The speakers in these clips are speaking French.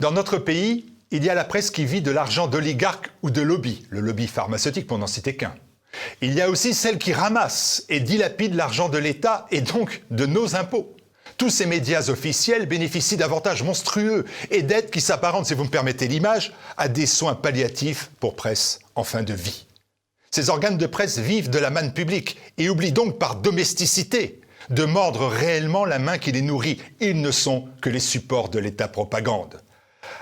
Dans notre pays, il y a la presse qui vit de l'argent d'oligarques ou de lobbies, le lobby pharmaceutique pour n'en citer qu'un. Il y a aussi celle qui ramasse et dilapide l'argent de l'État et donc de nos impôts. Tous ces médias officiels bénéficient d'avantages monstrueux et d'aides qui s'apparentent, si vous me permettez l'image, à des soins palliatifs pour presse en fin de vie. Ces organes de presse vivent de la manne publique et oublient donc par domesticité de mordre réellement la main qui les nourrit. Ils ne sont que les supports de l'État-propagande.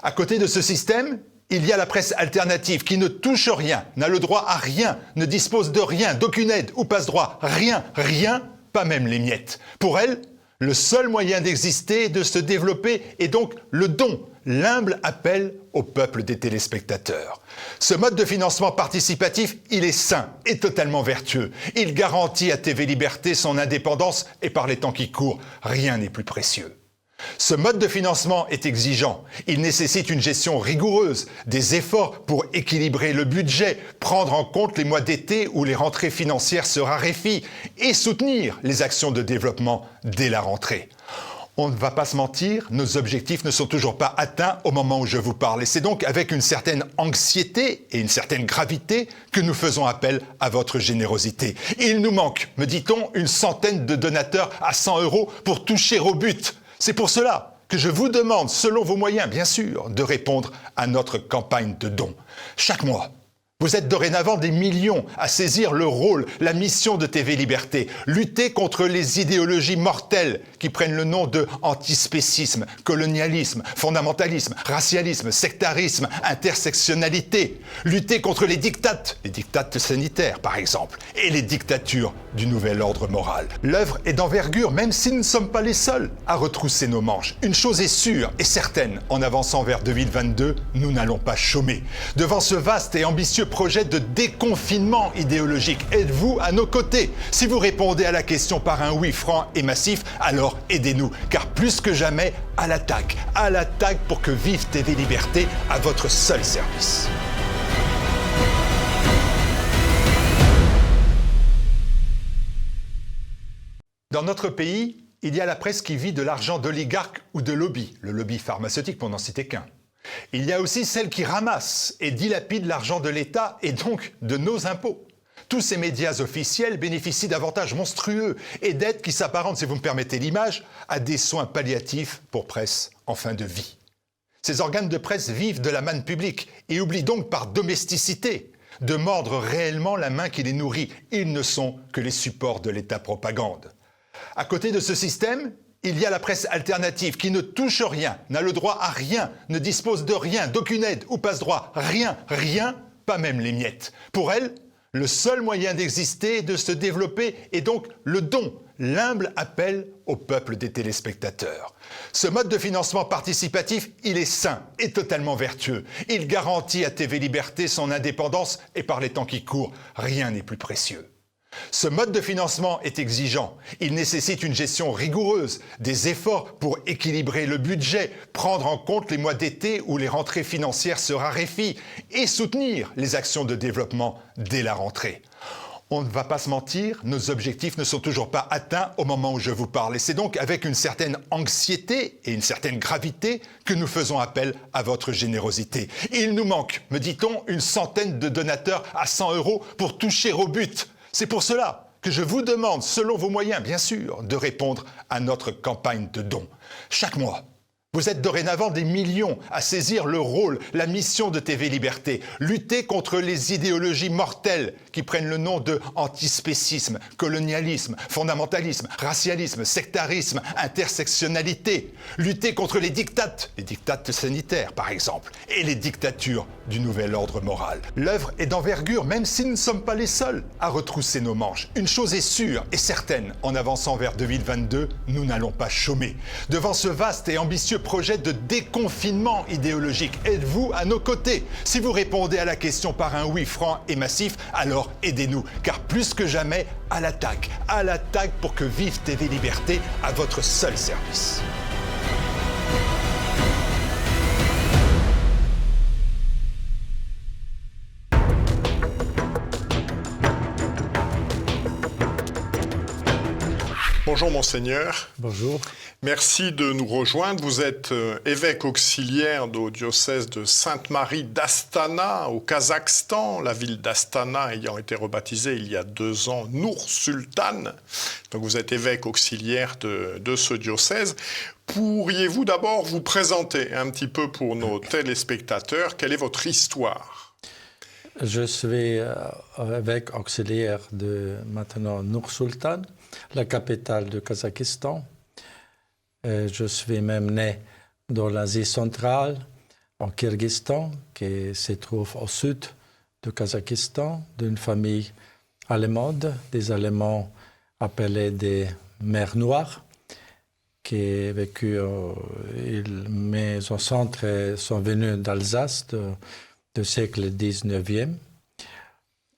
À côté de ce système, il y a la presse alternative qui ne touche rien, n'a le droit à rien, ne dispose de rien, d'aucune aide ou passe-droit. Rien, pas même les miettes. Pour elle, le seul moyen d'exister et de se développer est donc le don, l'humble appel au peuple des téléspectateurs. Ce mode de financement participatif, il est sain et totalement vertueux. Il garantit à TV Liberté son indépendance et par les temps qui courent, rien n'est plus précieux. Ce mode de financement est exigeant. Il nécessite une gestion rigoureuse, des efforts pour équilibrer le budget, prendre en compte les mois d'été où les rentrées financières se raréfient et soutenir les actions de développement dès la rentrée. On ne va pas se mentir, nos objectifs ne sont toujours pas atteints au moment où je vous parle. Et c'est donc avec une certaine anxiété et une certaine gravité que nous faisons appel à votre générosité. Il nous manque, me dit-on, une centaine de donateurs à 100 € pour toucher au but. C'est pour cela que je vous demande, selon vos moyens bien sûr, de répondre à notre campagne de dons. Chaque mois, vous êtes dorénavant des millions à saisir le rôle, la mission de TV Liberté, lutter contre les idéologies mortelles qui prennent le nom de antispécisme, colonialisme, fondamentalisme, racialisme, sectarisme, intersectionnalité, lutter contre les dictates sanitaires par exemple, et les dictatures du nouvel ordre moral. L'œuvre est d'envergure, même si nous ne sommes pas les seuls à retrousser nos manches. Une chose est sûre et certaine, en avançant vers 2022, nous n'allons pas chômer. Devant ce vaste et ambitieux projet de déconfinement idéologique, êtes-vous à nos côtés? Si vous répondez à la question par un oui franc et massif, alors aidez-nous, car plus que jamais, à l'attaque pour que vive TV Liberté à votre seul service. Dans notre pays, il y a la presse qui vit de l'argent d'oligarques ou de lobbies, le lobby pharmaceutique pour n'en citer qu'un. Il y a aussi celle qui ramasse et dilapide l'argent de l'État et donc de nos impôts. Tous ces médias officiels bénéficient d'avantages monstrueux et d'aides qui s'apparentent, si vous me permettez l'image, à des soins palliatifs pour presse en fin de vie. Ces organes de presse vivent de la manne publique et oublient donc par domesticité de mordre réellement la main qui les nourrit. Ils ne sont que les supports de l'État-propagande. À côté de ce système, il y a la presse alternative qui ne touche rien, n'a le droit à rien, ne dispose de rien, d'aucune aide ou passe-droit. Rien, pas même les miettes. Pour elle, le seul moyen d'exister et de se développer est donc le don, l'humble appel au peuple des téléspectateurs. Ce mode de financement participatif, il est sain et totalement vertueux. Il garantit à TV Liberté son indépendance et par les temps qui courent, rien n'est plus précieux. Ce mode de financement est exigeant. Il nécessite une gestion rigoureuse, des efforts pour équilibrer le budget, prendre en compte les mois d'été où les rentrées financières se raréfient et soutenir les actions de développement dès la rentrée. On ne va pas se mentir, nos objectifs ne sont toujours pas atteints au moment où je vous parle. Et c'est donc avec une certaine anxiété et une certaine gravité que nous faisons appel à votre générosité. Il nous manque, me dit-on, une centaine de donateurs à 100 € pour toucher au but. C'est pour cela que je vous demande, selon vos moyens bien sûr, de répondre à notre campagne de dons. Chaque mois, vous êtes dorénavant des millions à saisir le rôle, la mission de TV Liberté, lutter contre les idéologies mortelles qui prennent le nom de antispécisme, colonialisme, fondamentalisme, racialisme, sectarisme, intersectionnalité, lutter contre les dictates sanitaires par exemple, et les dictatures du nouvel ordre moral. L'œuvre est d'envergure, même si nous ne sommes pas les seuls à retrousser nos manches. Une chose est sûre et certaine, en avançant vers 2022, nous n'allons pas chômer. Devant ce vaste et ambitieux projet de déconfinement idéologique, êtes-vous à nos côtés? Si vous répondez à la question par un oui franc et massif, alors aidez-nous, car plus que jamais, à l'attaque pour que vive TV Liberté à votre seul service. Bonjour Monseigneur. Bonjour. Merci de nous rejoindre. Vous êtes évêque auxiliaire du diocèse de Sainte-Marie d'Astana au Kazakhstan, la ville d'Astana ayant été rebaptisée il y a 2 ans Nour Sultan. Donc vous êtes évêque auxiliaire de ce diocèse. Pourriez-vous d'abord vous présenter un petit peu pour nos téléspectateurs? Quelle est votre histoire? Je suis évêque auxiliaire de maintenant Nour Sultan, la capitale du Kazakhstan. Je suis même né dans l'Asie centrale, en Kyrgyzstan, qui se trouve au sud du Kazakhstan, d'une famille allemande, des Allemands appelés des Mers Noires, qui ont vécu, mes ancêtres sont venus d'Alsace du siècle XIXe.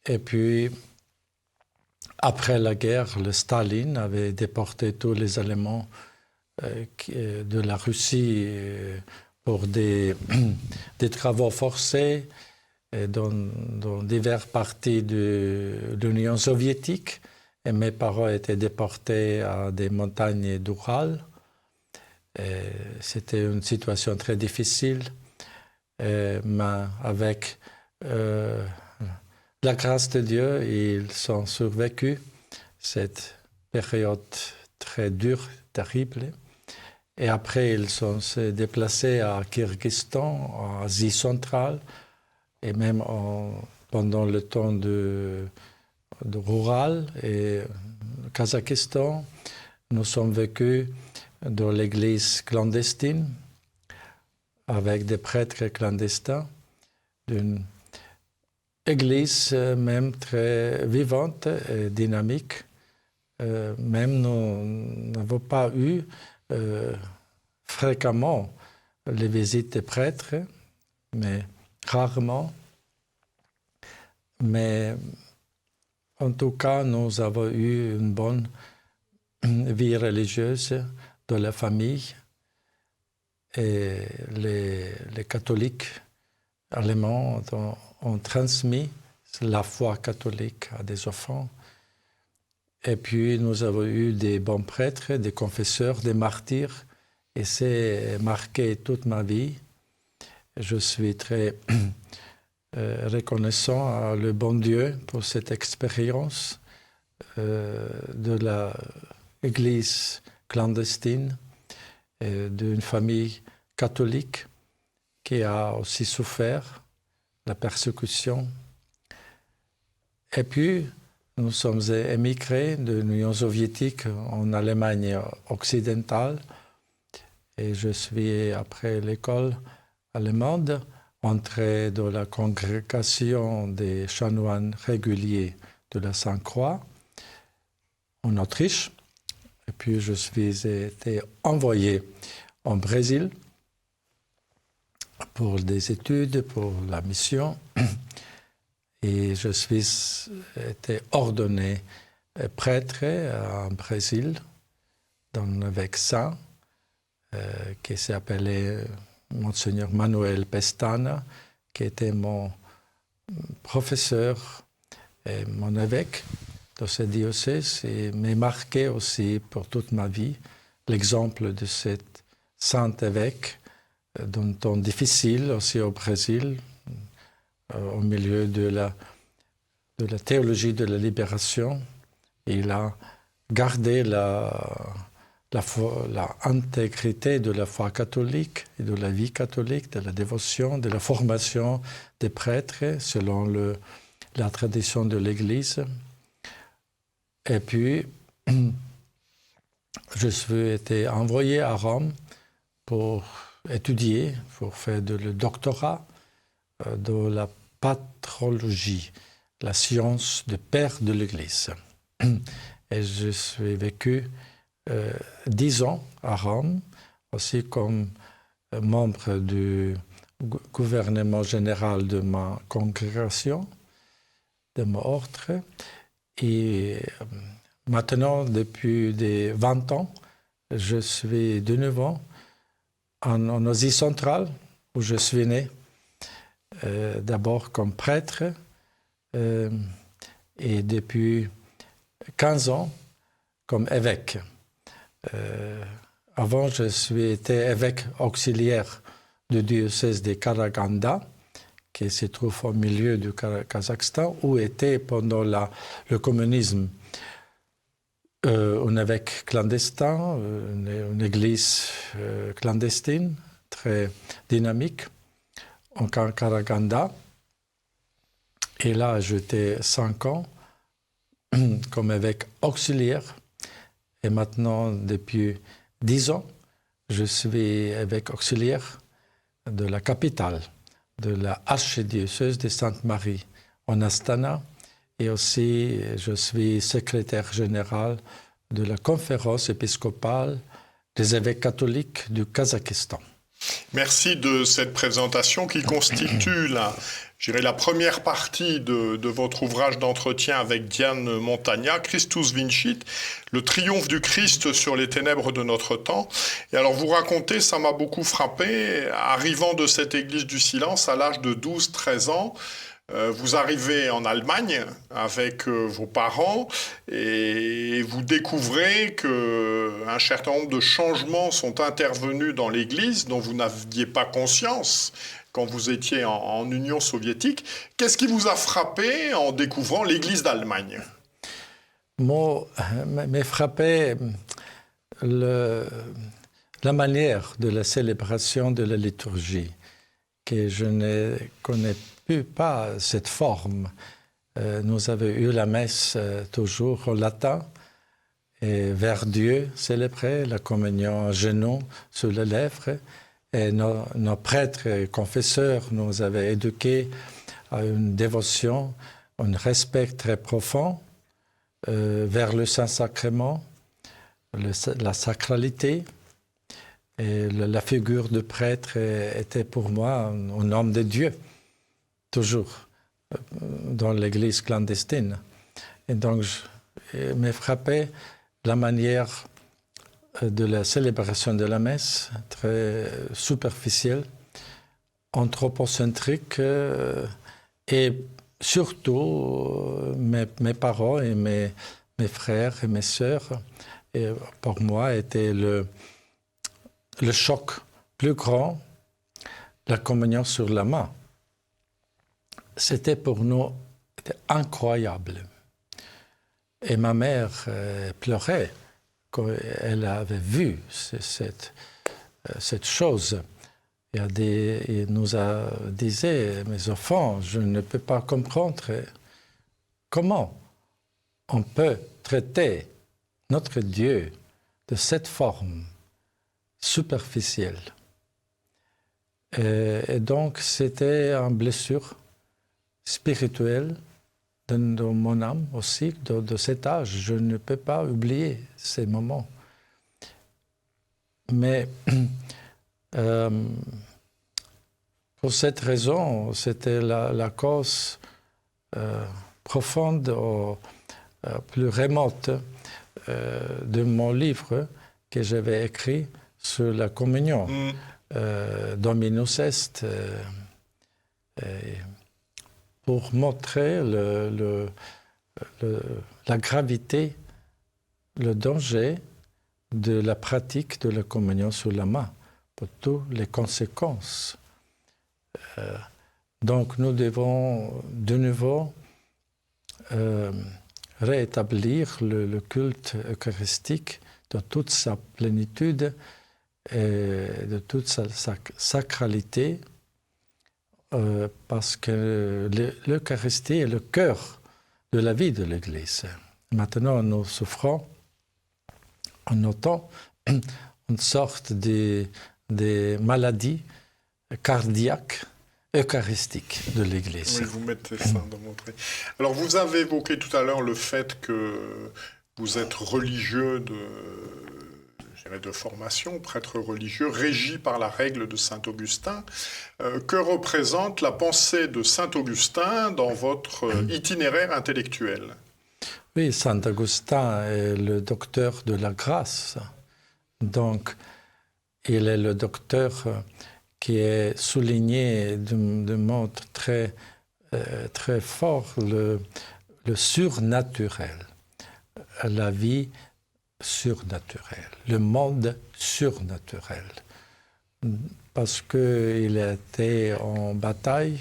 Et puis, après la guerre, le Staline avait déporté tous les Allemands de la Russie pour des travaux forcés dans diverses parties de l'Union soviétique. Et mes parents étaient déportés à des montagnes d'Oural. C'était une situation très difficile, mais avec la grâce de Dieu, ils ont survécu cette période très dure, terrible. Et après, ils sont déplacés à Kyrgyzstan, en Asie centrale, et même pendant le temps de rural et Kazakhstan, nous sommes vécus dans l'église clandestine, avec des prêtres clandestins, d'une église même très vivante et dynamique. Même nous n'avons pas eu fréquemment les visites des prêtres, mais rarement. Mais en tout cas, nous avons eu une bonne vie religieuse dans la famille. Et les catholiques allemands ont transmis la foi catholique à des enfants. Et puis, nous avons eu des bons prêtres, des confesseurs, des martyrs. Et c'est marqué toute ma vie. Je suis très reconnaissant à le bon Dieu pour cette expérience de l'Église clandestine et d'une famille catholique qui a aussi souffert la persécution. Et puis, nous sommes émigrés de l'Union soviétique en Allemagne occidentale. Et je suis, après l'école allemande, entré dans la congrégation des chanoines réguliers de la Sainte-Croix en Autriche. Et puis, je suis été envoyé en Brésil pour des études, pour la mission. Et je suis été ordonné prêtre en Brésil, dans l'évêque saint, qui s'appelait Monseigneur Manuel Pestana, qui était mon professeur et mon évêque dans ce diocèse, et m'a marqué aussi pour toute ma vie l'exemple de cet saint évêque d'un temps difficile aussi au Brésil, au milieu de la théologie de la libération. Il a gardé l'intégrité de la foi catholique et de la vie catholique, de la dévotion, de la formation des prêtres selon la tradition de l'Église. Et puis, je suis été envoyé à Rome pour étudier, pour faire le doctorat de la patrologie, la science de père de l'Église. Et je suis vécu 10 ans à Rome, aussi comme membre du gouvernement général de ma congrégation, de mon ordre. Et maintenant, depuis 20 ans, je suis de nouveau en Asie centrale, où je suis né, d'abord comme prêtre, et depuis 15 ans comme évêque Avant, je suis été évêque auxiliaire du diocèse de Karaganda, qui se trouve au milieu du Kazakhstan, où était pendant le communisme un évêque clandestin, une église clandestine, très dynamique, en Karaganda. Et là, j'étais 5 ans comme évêque auxiliaire. Et maintenant, depuis 10 ans, je suis évêque auxiliaire de la capitale, de la archidiocèse de Sainte-Marie en Astana. Et aussi, je suis secrétaire général de la conférence épiscopale des évêques catholiques du Kazakhstan. Merci de cette présentation qui constitue la première partie de votre ouvrage d'entretien avec Diane Montagna, Christus Vincit, le triomphe du Christ sur les ténèbres de notre temps. Et alors vous racontez, ça m'a beaucoup frappé, arrivant de cette église du silence à l'âge de 12-13 ans, vous arrivez en Allemagne avec vos parents et vous découvrez qu'un certain nombre de changements sont intervenus dans l'Église dont vous n'aviez pas conscience quand vous étiez en Union soviétique. Qu'est-ce qui vous a frappé en découvrant l'Église d'Allemagne ? M'a frappé la manière de la célébration de la liturgie, que je ne connais pas cette forme. Nous avons eu la messe toujours en latin, et vers Dieu célébrée, la communion à genoux sur les lèvres. Et nos prêtres et confesseurs nous avaient éduqués à une dévotion, un respect très profond vers le Saint-Sacrement, la sacralité. Et la figure de prêtre était pour moi un homme de Dieu, toujours, dans l'église clandestine. Et donc, il m'a frappé la manière de la célébration de la messe, très superficielle, anthropocentrique, et surtout mes parents et mes frères et mes sœurs, et pour moi, était le choc plus grand, la communion sur la main. C'était pour nous incroyable. Et ma mère pleurait quand elle avait vu cette chose. Il nous disait, mes enfants, je ne peux pas comprendre comment on peut traiter notre Dieu de cette forme superficielle. Et donc, c'était une blessure spirituelle dans mon âme aussi, de cet âge. Je ne peux pas oublier ces moments. Mais pour cette raison, c'était la cause profonde, plus remote de mon livre que j'avais écrit sur la communion. Dominus est, pour montrer la gravité, le danger de la pratique de la communion sur la main, pour toutes les conséquences. Donc nous devons de nouveau rétablir le culte eucharistique de toute sa plénitude et de toute sa sacralité, parce que l'Eucharistie est le cœur de la vie de l'Église. Maintenant, nous souffrons en notant une sorte de maladie cardiaque eucharistique de l'Église. Oui, vous mettez ça dans votre... Alors, vous avez évoqué tout à l'heure le fait que vous êtes religieux de formation, prêtre religieux, régi par la règle de saint Augustin. Que représente la pensée de saint Augustin dans votre itinéraire intellectuel ? Oui, saint Augustin est le docteur de la grâce. Donc, il est le docteur qui est souligné de mode très, très fort le surnaturel, la vie surnaturel, le monde surnaturel. Parce qu'il était en bataille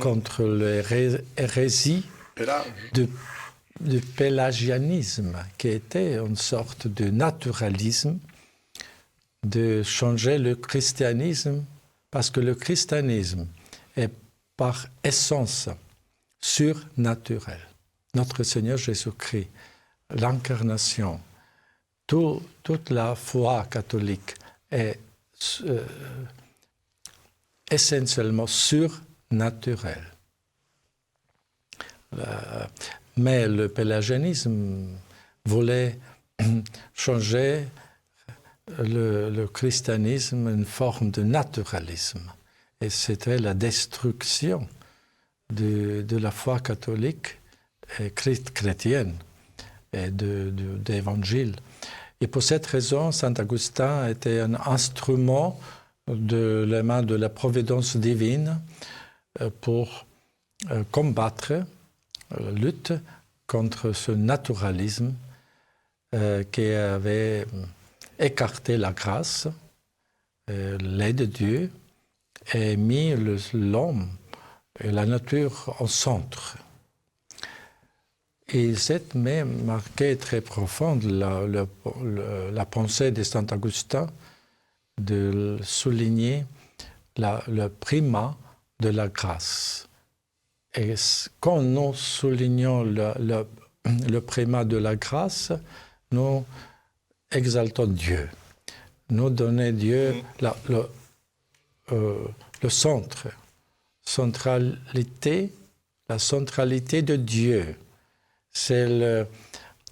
contre l'hérésie du pélagianisme, qui était une sorte de naturalisme, de changer le christianisme, parce que le christianisme est par essence surnaturel. Notre Seigneur Jésus-Christ, l'incarnation, toute la foi catholique est essentiellement surnaturelle. Mais le pélagianisme voulait changer le christianisme une forme de naturalisme. Et c'était la destruction de la foi catholique et chrétienne et de l'Évangile. Et pour cette raison, Saint Augustin était un instrument de la main de la providence divine pour combattre la lutte contre ce naturalisme qui avait écarté la grâce, l'aide de Dieu, et mis l'homme et la nature au centre. Et cette même marqué très profonde la pensée de Saint Augustin de souligner le primat de la grâce. Et quand nous soulignons le primat de la grâce, nous exaltons Dieu. Nous donnons Dieu le centre, la centralité de Dieu. C'est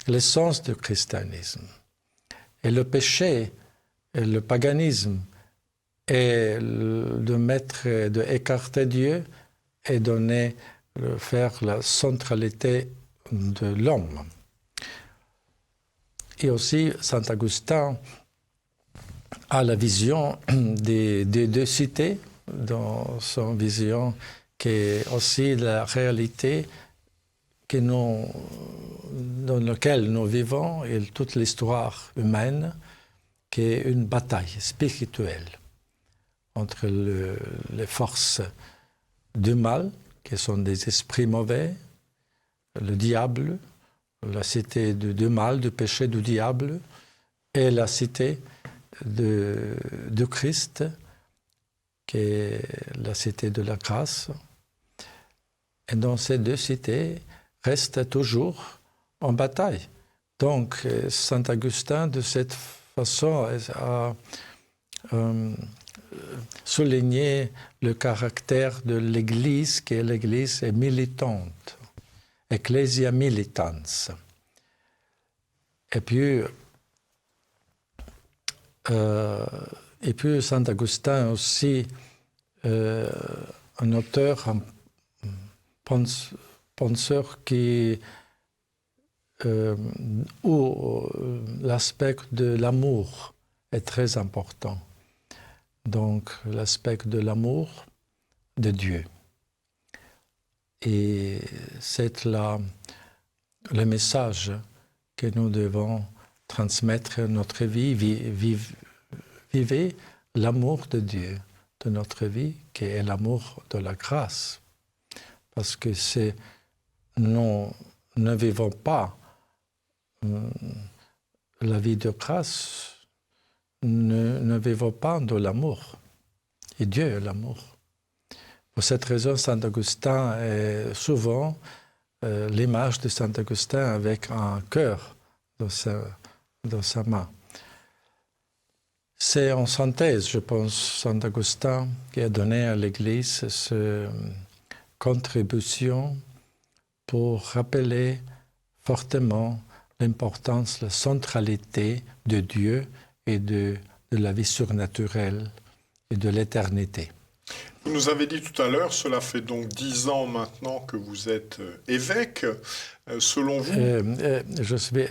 l'essence du christianisme. Et le péché, et le paganisme, est d'écarter Dieu et faire la centralité de l'homme. Et aussi, Saint Augustin a la vision des deux cités, dans son vision qui est aussi la réalité dans laquelle nous vivons et toute l'histoire humaine, qui est une bataille spirituelle entre les forces du mal, qui sont des esprits mauvais, le diable, la cité du mal, du péché du diable, et la cité de Christ, qui est la cité de la grâce. Et dans ces deux cités, reste toujours en bataille. Donc, Saint Augustin, de cette façon, a souligné le caractère de l'Église, qui est l'Église est militante, Ecclesia militans. Et puis Saint Augustin aussi, un auteur, un penseur où l'aspect de l'amour est très important. Donc, l'aspect de l'amour de Dieu. Et c'est le message que nous devons transmettre à notre vie. Vivez l'amour de Dieu de notre vie, qui est l'amour de la grâce. Parce que nous ne vivons pas la vie de grâce, ne vivons pas de l'amour. Et Dieu est l'amour. Pour cette raison, Saint Augustin est souvent l'image de Saint Augustin avec un cœur dans sa main. C'est en synthèse, je pense, Saint Augustin qui a donné à l'Église cette contribution pour rappeler fortement l'importance, la centralité de Dieu et de la vie surnaturelle et de l'éternité. Vous nous avez dit tout à l'heure, cela fait donc 10 ans maintenant que vous êtes évêque. Selon vous... je suis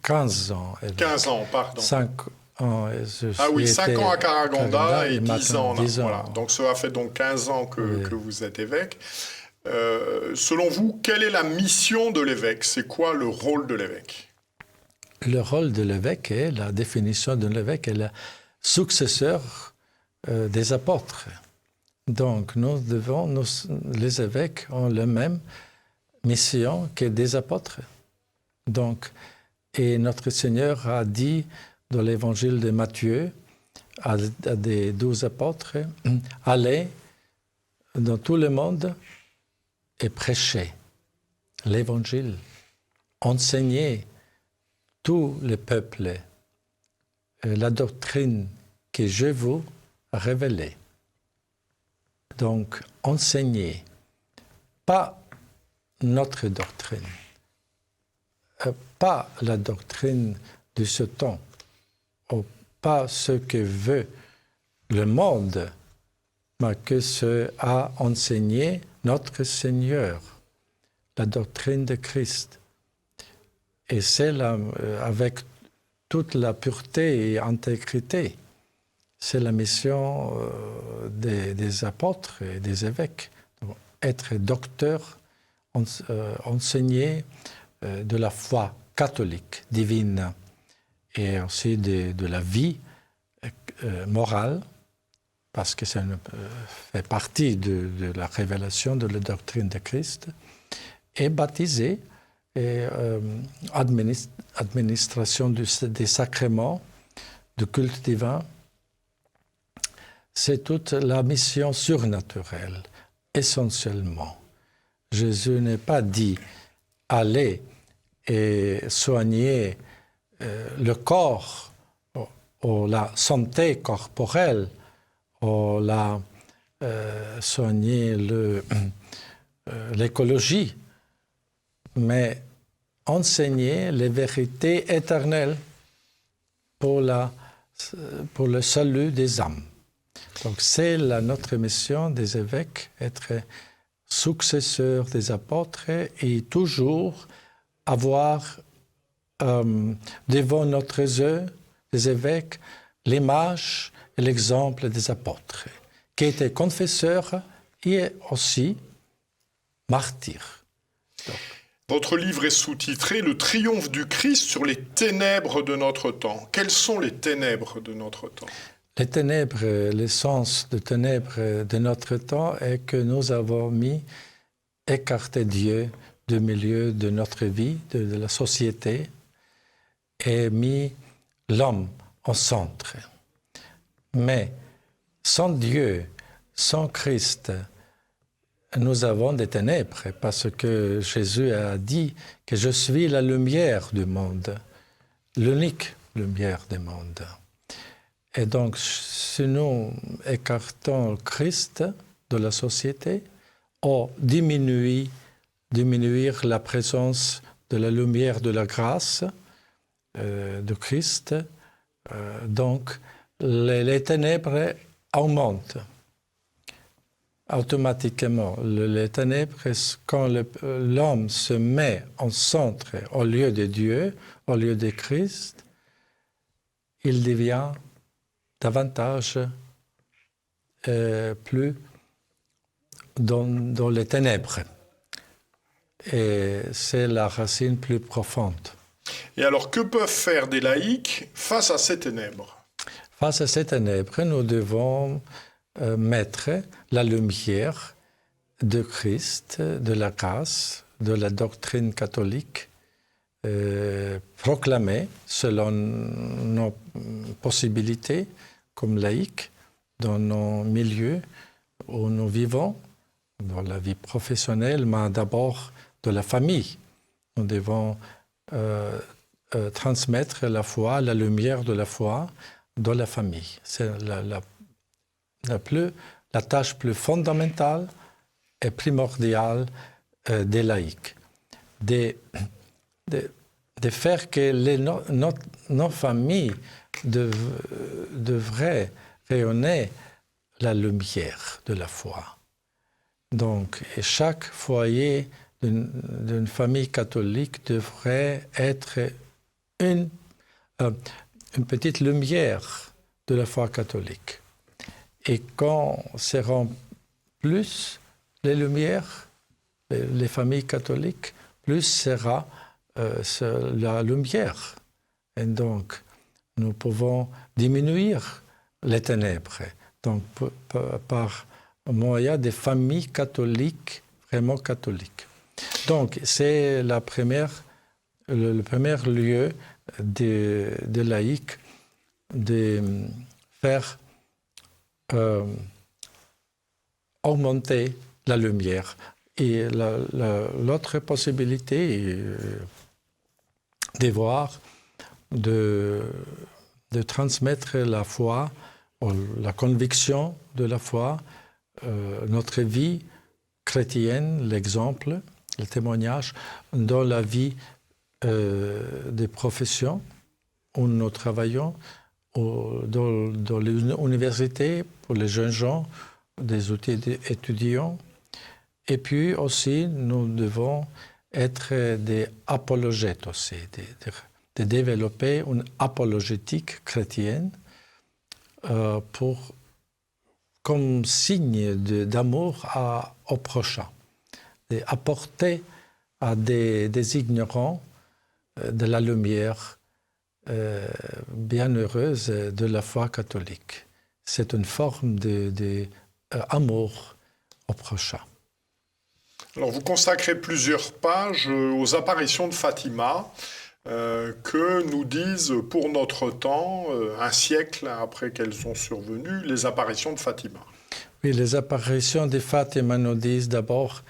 15 ans. 15 ans, pardon. 5 ans. 5 ans à Karaganda et 10 ans là. 10 ans. Voilà. Donc cela fait donc 15 ans que vous êtes évêque. Selon vous, quelle est la mission de l'évêque? C'est quoi le rôle de l'évêque? Le rôle de l'évêque est, la définition de l'évêque est le successeur des apôtres. Donc, les évêques ont la même mission que des apôtres. Donc, et notre Seigneur a dit dans l'évangile de Matthieu à des 12 apôtres, allez dans tout le monde et prêchez l'évangile, enseignez tous les peuples la doctrine que je vous ai révélée. Donc, enseignez, pas notre doctrine, pas la doctrine de ce temps, ou pas ce que veut le monde, mais que ce a enseigné notre Seigneur, la doctrine de Christ. Et c'est là, avec toute la pureté et intégrité. C'est la mission des apôtres et des évêques. Donc, être docteur, enseigner de la foi catholique, divine, et aussi de la vie morale, parce que ça fait partie de la révélation de la doctrine de Christ, et baptiser, et administration des sacrements, du culte divin. C'est toute la mission surnaturelle, essentiellement. Jésus n'est pas dit « allez et soigner le corps ou la santé corporelle ou soigner l'écologie », mais enseigner les vérités éternelles pour le salut des âmes. Donc c'est notre mission des évêques, être successeurs des apôtres et toujours avoir devant notre yeux, des évêques, l'image et l'exemple des apôtres, qui étaient confesseurs et aussi martyrs. Donc, votre livre est sous-titré « Le triomphe du Christ sur les ténèbres de notre temps ». Quelles sont les ténèbres de notre temps ? Les ténèbres, l'essence de ténèbres de notre temps est que nous avons écarté Dieu du milieu de notre vie, de la société, et mis l'homme au centre. Mais sans Dieu, sans Christ, nous avons des ténèbres parce que Jésus a dit que je suis la lumière du monde, l'unique lumière du monde. Et donc, si nous écartons Christ de la société, ou diminuer la présence de la lumière de la grâce de Christ, donc les ténèbres augmentent. Automatiquement, les ténèbres, quand l'homme se met en centre au lieu de Dieu, au lieu de Christ, il devient davantage plus dans les ténèbres. Et c'est la racine plus profonde. Et alors, que peuvent faire des laïcs face à ces ténèbres ? Face à ces ténèbres, nous devons mettre la lumière de Christ, de la grâce, de la doctrine catholique, proclamer selon nos possibilités comme laïcs dans nos milieux où nous vivons, dans la vie professionnelle, mais d'abord de la famille. Nous devons transmettre la foi, la lumière de la foi dans la famille. C'est la tâche plus fondamentale et primordiale des laïcs. De faire que nos familles devraient rayonner la lumière de la foi. Donc, chaque foyer d'une famille catholique devrait être une petite lumière de la foi catholique. Et quand seront plus les lumières, les familles catholiques, plus sera la lumière Et donc, nous pouvons diminuer les ténèbres. Donc, par moyen des familles catholiques, vraiment catholiques. Donc, c'est le premier lieu de laïcs de faire augmenter la lumière. Et l'autre possibilité est de voir, de transmettre la foi, la conviction de la foi, notre vie chrétienne, l'exemple, le témoignage, dans la vie des professions où nous travaillons, dans les universités, pour les jeunes gens, des outils étudiants. Et puis aussi, nous devons être des apologètes aussi, de développer une apologétique chrétienne comme signe d'amour au prochain, d'apporter à des ignorants de la lumière bienheureuse de la foi catholique. C'est une forme d'amour au prochain. Alors, vous consacrez plusieurs pages aux apparitions de Fatima, que nous disent pour notre temps, un siècle après qu'elles sont survenues, les apparitions de Fatima. Oui, les apparitions de Fatima nous disent d'abord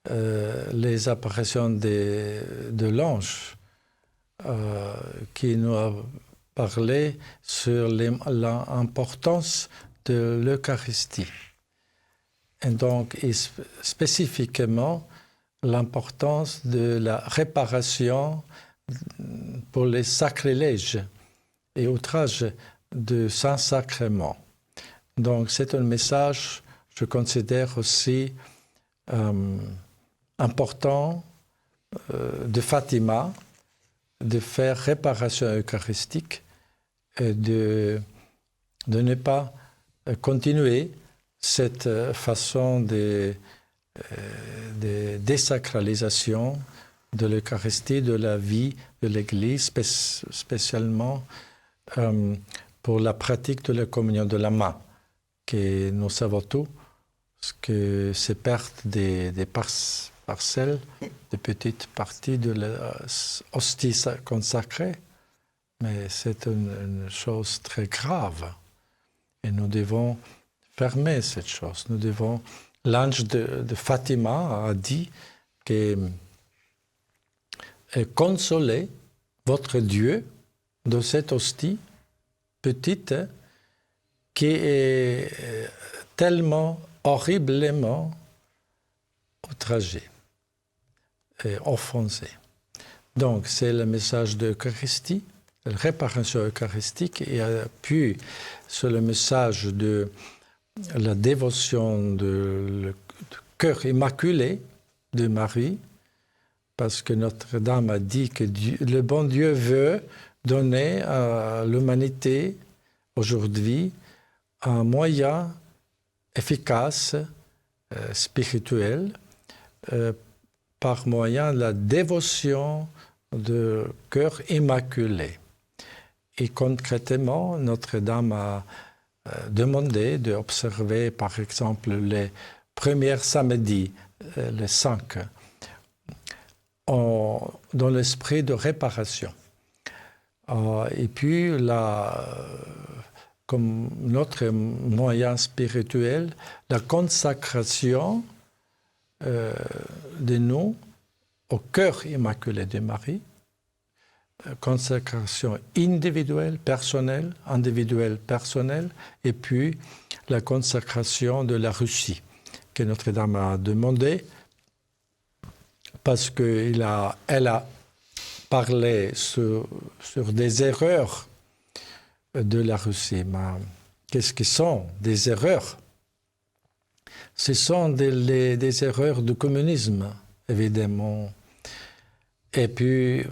les apparitions de l'ange qui nous a parlé sur l'importance de l'Eucharistie. Et donc, spécifiquement, l'importance de la réparation pour les sacrilèges et outrages de Saint-Sacrement. Donc, c'est un message, je considère aussi important de Fatima, de faire réparation eucharistique et de ne pas continuer cette façon de désacralisation de l'Eucharistie, de la vie de l'Église, spécialement pour la pratique de la communion de la main, que nous savons tous que c'est perte des parcelles, des petites parties de l'hostie consacrée, mais c'est une chose très grave. Et nous devons fermer cette chose. L'ange de Fatima a dit que consolez votre Dieu de cette hostie petite qui est tellement horriblement outragée et offensée. Donc, c'est le message de l'Eucharistie, la réparation eucharistique, et puis sur le message de la dévotion du cœur immaculé de Marie, parce que Notre-Dame a dit que le bon Dieu veut donner à l'humanité aujourd'hui un moyen efficace, spirituel, par moyen de la dévotion du cœur immaculé. Et concrètement, Notre-Dame a demandé d'observer, par exemple, les premiers samedis, les 5, dans l'esprit de réparation. Et puis, comme notre moyen spirituel, la consacration de nous au cœur immaculé de Marie, consacration individuelle, personnelle, et puis la consacration de la Russie, que Notre-Dame a demandé, parce qu'elle a parlé sur des erreurs de la Russie. Mais qu'est-ce que sont des erreurs? Ce sont des erreurs du communisme, évidemment. Et puis,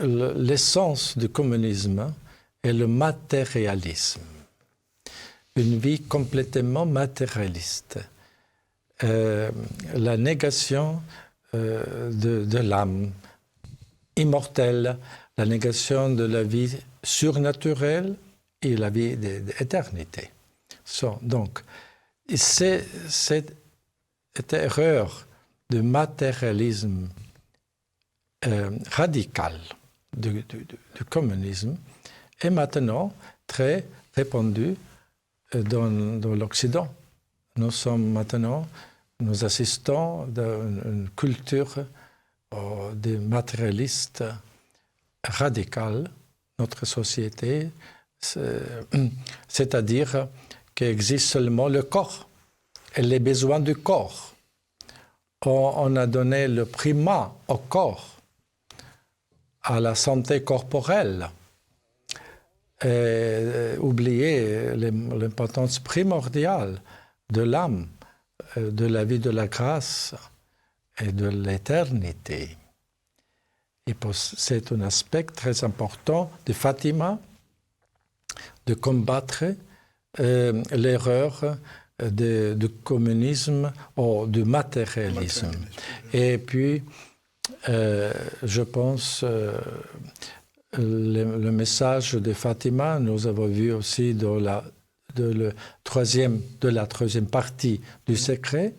l'essence du communisme est le matérialisme. Une vie complètement matérialiste. La négation de l'âme immortelle, la négation de la vie surnaturelle et la vie d'éternité. Donc, cette erreur de matérialisme radical du communisme est maintenant très répandue dans l'Occident. Nous assistons à une culture des matérialistes radicale, notre société, c'est-à-dire qu'existe seulement le corps et les besoins du corps. On a donné le primat au corps, à la santé corporelle, et oublier l'importance primordiale de l'âme, de la vie de la grâce et de l'éternité. Et c'est un aspect très important de Fatima, de combattre l'erreur du communisme ou du matérialisme. Et puis, je pense, le message de Fatima, nous avons vu aussi de la troisième partie du secret,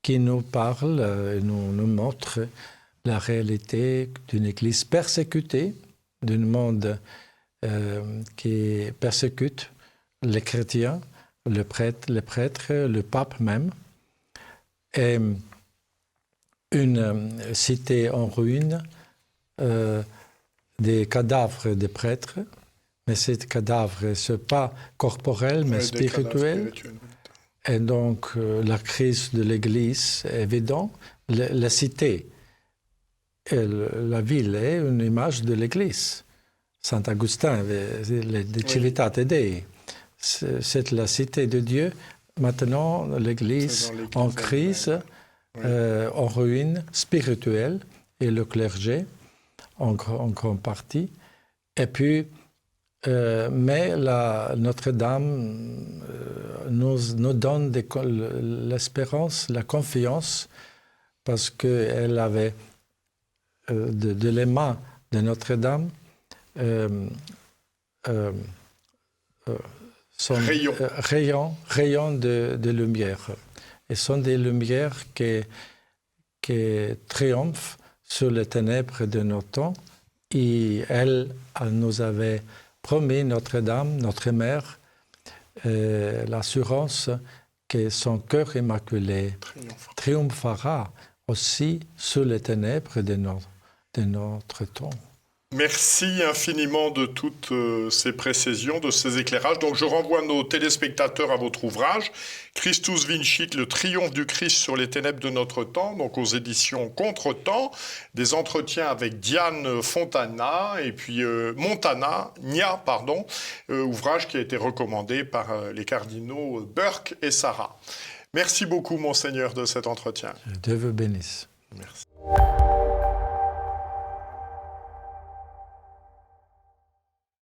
qui nous parle, nous montre la réalité d'une Église persécutée, d'un monde qui persécute les chrétiens, les prêtres, le pape même, et une cité en ruine, des cadavres des prêtres, mais ces cadavres, ce n'est pas corporel, mais spirituel. Et donc, la crise de l'Église est évidente. La cité, la ville est une image de l'Église. Saint Augustin, de Civitate Dei, c'est la cité de Dieu. Maintenant, l'Église en crise, en ruine spirituelle, et le clergé en grande partie. Et puis, mais Notre-Dame nous donne l'espérance, la confiance, parce qu'elle avait de les mains de Notre-Dame rayons de lumière. Et ce sont des lumières qui triomphent sur les ténèbres de notre temps. Et elle nous avait promis, Notre-Dame, notre mère, l'assurance que son cœur immaculé triomphera aussi sur les ténèbres de notre temps. Merci infiniment de toutes ces précisions, de ces éclairages. Donc je renvoie nos téléspectateurs à votre ouvrage, Christus Vincit, le triomphe du Christ sur les ténèbres de notre temps, donc aux éditions Contretemps, des entretiens avec Diane Montana, ouvrage qui a été recommandé par les cardinaux Burke et Sarah. Merci beaucoup, Monseigneur, de cet entretien. Dieu vous bénisse. Merci.